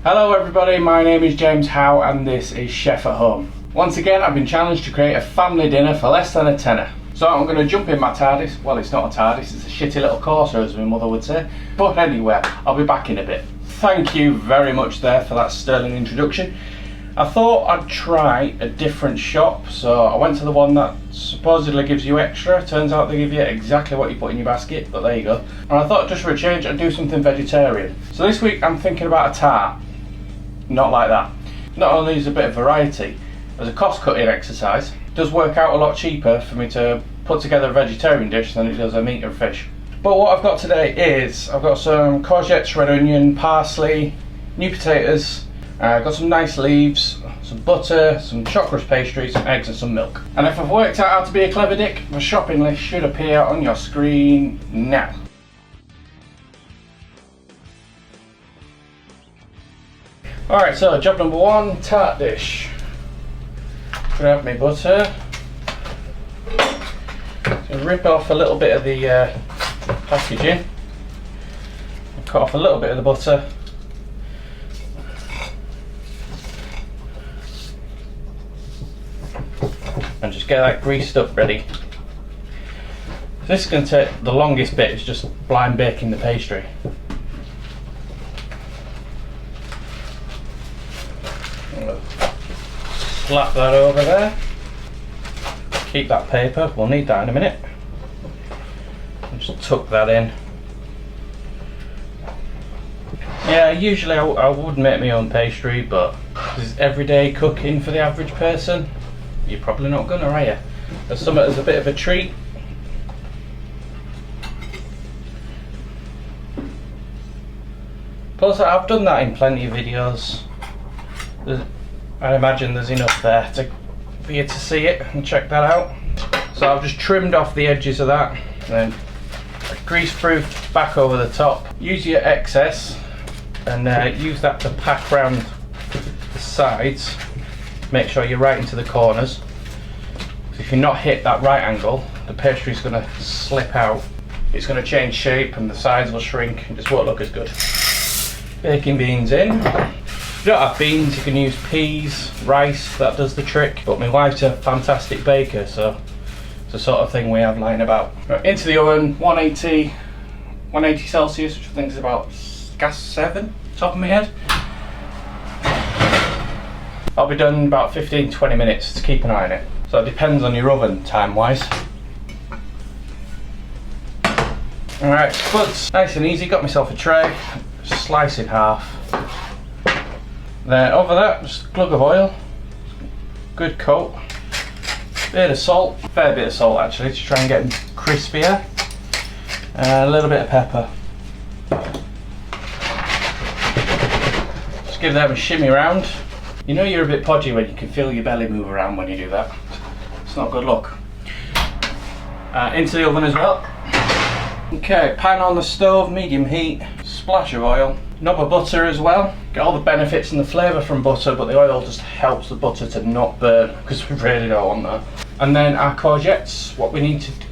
Hello everybody, my name is James Howe and this is Chef at Home. Once again I've been challenged to create a family dinner for less than a tenner. So I'm going to jump in my TARDIS. Well, it's not a TARDIS, it's a shitty little Corsa as my mother would say. But anyway, I'll be back in a bit. Thank you very much there for that sterling introduction. I thought I'd try a different shop, so I went to the one that supposedly gives you extra. Turns out they give you exactly what you put in your basket, but there you go. And I thought just for a change I'd do something vegetarian. So this week I'm thinking about a tart. Not like that. Not only is a bit of variety, as a cost cutting exercise, it does work out a lot cheaper for me to put together a vegetarian dish than it does a meat or fish. But what I've got today is, I've got some courgettes, red onion, parsley, new potatoes, I've got some nice leaves, some butter, some chocolate pastry, some eggs and some milk. And if I've worked out how to be a clever dick, the shopping list should appear on your screen now. Alright, so job number one, tart dish. Grab my butter. So rip off a little bit of the packaging. Cut off a little bit of the butter. And just get that greased up ready. So this is going to take the longest bit, is just blind baking the pastry. Slap that over there. Keep that paper, we'll need that in a minute. Just tuck that in. Yeah, usually I would make my own pastry, but this is everyday cooking for the average person. You're probably not gonna, are you? There's something as a bit of a treat. Plus I've done that in plenty of videos. I imagine there's enough there for you to see it and check that out. So I've just trimmed off the edges of that, and then grease-proof back over the top. Use your excess and use that to pack around the sides. Make sure you're right into the corners. If you're not hit that right angle, the pastry's going to slip out. It's going to change shape and the sides will shrink. It just won't look as good. Baking beans in. If you don't have beans, you can use peas, rice, that does the trick. But my wife's a fantastic baker, so it's the sort of thing we have lying about. Right, into the oven, 180 Celsius, which I think is about gas 7, top of my head. I'll be done in about 15-20 minutes, to keep an eye on it. So it depends on your oven time wise. Alright, spuds, nice and easy, got myself a tray, slice in half. Then over that, just a glug of oil, good coat, bit of salt, fair bit of salt actually to try and get them crispier, and a little bit of pepper. Just give them a shimmy round. You know you're a bit podgy when you can feel your belly move around when you do that. It's not good luck. Into the oven as well. Okay, pan on the stove, medium heat, splash of oil, knob of butter as well. Get all the benefits and the flavour from butter, but the oil just helps the butter to not burn, because we really don't want that. And then our courgettes, what we need to do.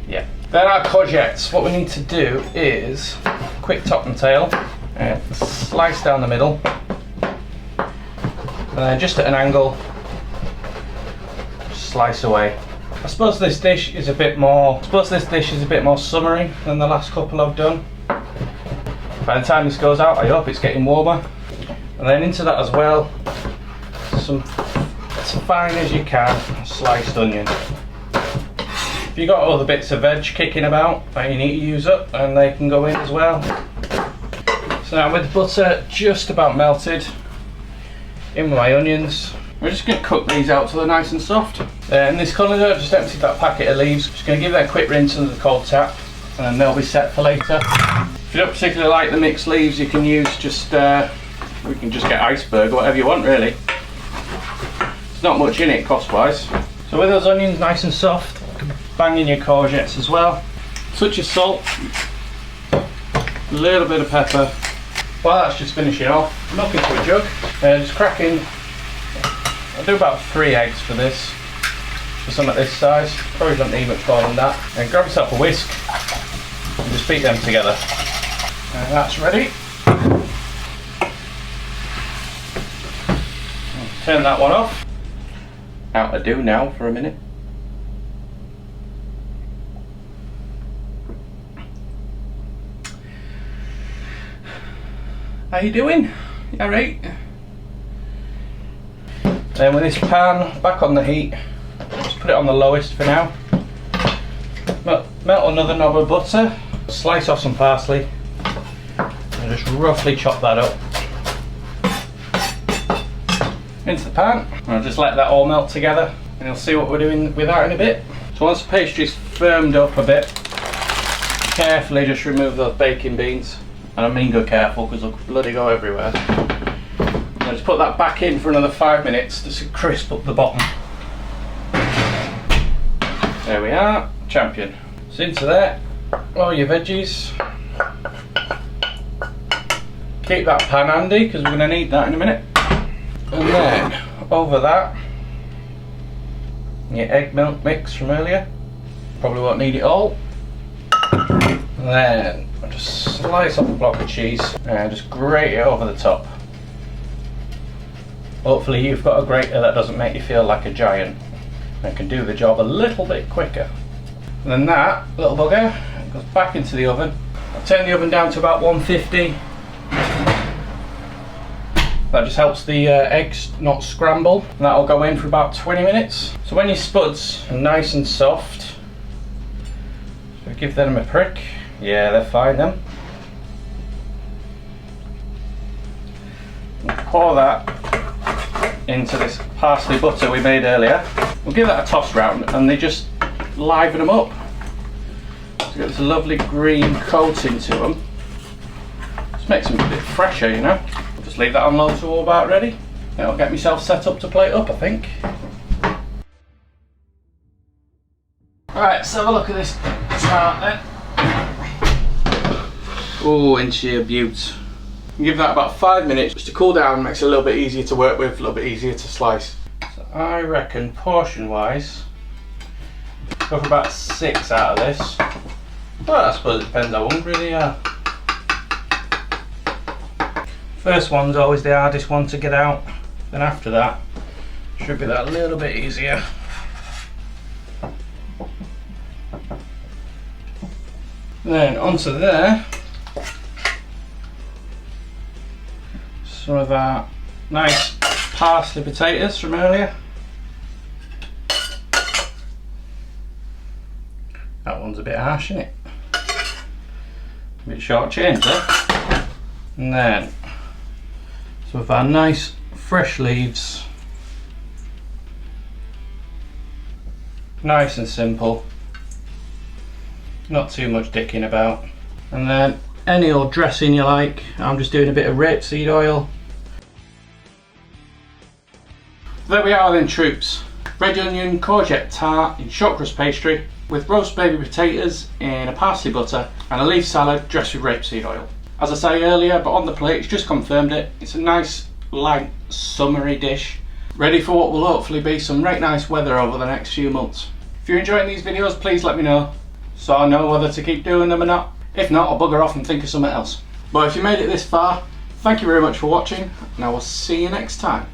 Yeah. Then our courgettes, what we need to do is quick top and tail, and slice down the middle, and then just at an angle, slice away. I suppose this dish is a bit more summery than the last couple I've done. By the time this goes out, I hope it's getting warmer. And then into that as well, some as fine as you can sliced onion. If you've got other bits of veg kicking about that you need to use up, and they can go in as well. So now with the butter just about melted, in with my onions. We're just going to cook these out till they're nice and soft. In this colander, I've just emptied that packet of leaves. Just going to give that a quick rinse under the cold tap, and then they'll be set for later. If you don't particularly like the mixed leaves, you can use just, we can just get iceberg or whatever you want really. There's not much in it cost-wise. So with those onions nice and soft, bang in your courgettes as well. Touch of salt, a little bit of pepper. While that's just finishing off, milk into a jug, just crack in. I'll do about 3 eggs for this. for some at this size. Probably don't need much more than that. And grab yourself a whisk and just beat them together. And that's ready. Turn that one off. Out to do now for a minute. How you doing? You alright? Then with this pan back on the heat, just put it on the lowest for now. Melt another knob of butter, slice off some parsley, and just roughly chop that up into the pan. And I'll just let that all melt together, and you'll see what we're doing with that in a bit. So once the pastry's firmed up a bit, carefully just remove those baking beans. And I mean go careful because they'll bloody go everywhere. And just put that back in for another 5 minutes just to crisp up the bottom. There we are, champion. So into there, all your veggies. Keep that pan handy because we're going to need that in a minute. And then over that, your egg milk mix from earlier. Probably won't need it all. And then I'll just slice off a block of cheese and just grate it over the top. Hopefully you've got a grater that doesn't make you feel like a giant and can do the job a little bit quicker. And then that little bugger goes back into the oven. I'll turn the oven down to about 150. That just helps the eggs not scramble. And that'll go in for about 20 minutes. So when your spuds are nice and soft, so give them a prick. Yeah, they're fine then. We'll pour that into this parsley butter we made earlier. We'll give that a toss round and they just liven them up. So get this lovely green coating to them. Just makes them a bit fresher, you know. Just leave that on low to all about ready. Then I'll get myself set up to plate up, I think. Right, let's have a look at this tart then. Oh, ain't she a beaut. Give that about 5 minutes just to cool down, makes it a little bit easier to work with, a little bit easier to slice. So I reckon portion wise, go for about 6 out of this. Well, I suppose it depends how hungry they are. First one's always the hardest one to get out, then after that should be that little bit easier. Then onto there, some of our nice parsley potatoes from earlier. That one's a bit harsh, isn't it? A bit short change there. And then some of our nice fresh leaves. Nice and simple. Not too much dicking about. And then any old dressing you like. I'm just doing a bit of rapeseed oil. There we are then, troops. Red onion courgette tart in short crust pastry with roast baby potatoes in a parsley butter and a leaf salad dressed with rapeseed oil. As I say earlier, but on the plate, it's just confirmed it. It's a nice, light, summery dish, ready for what will hopefully be some right nice weather over the next few months. If you're enjoying these videos, please let me know, so I know whether to keep doing them or not. If not, I'll bugger off and think of something else. But if you made it this far, thank you very much for watching, and I will see you next time.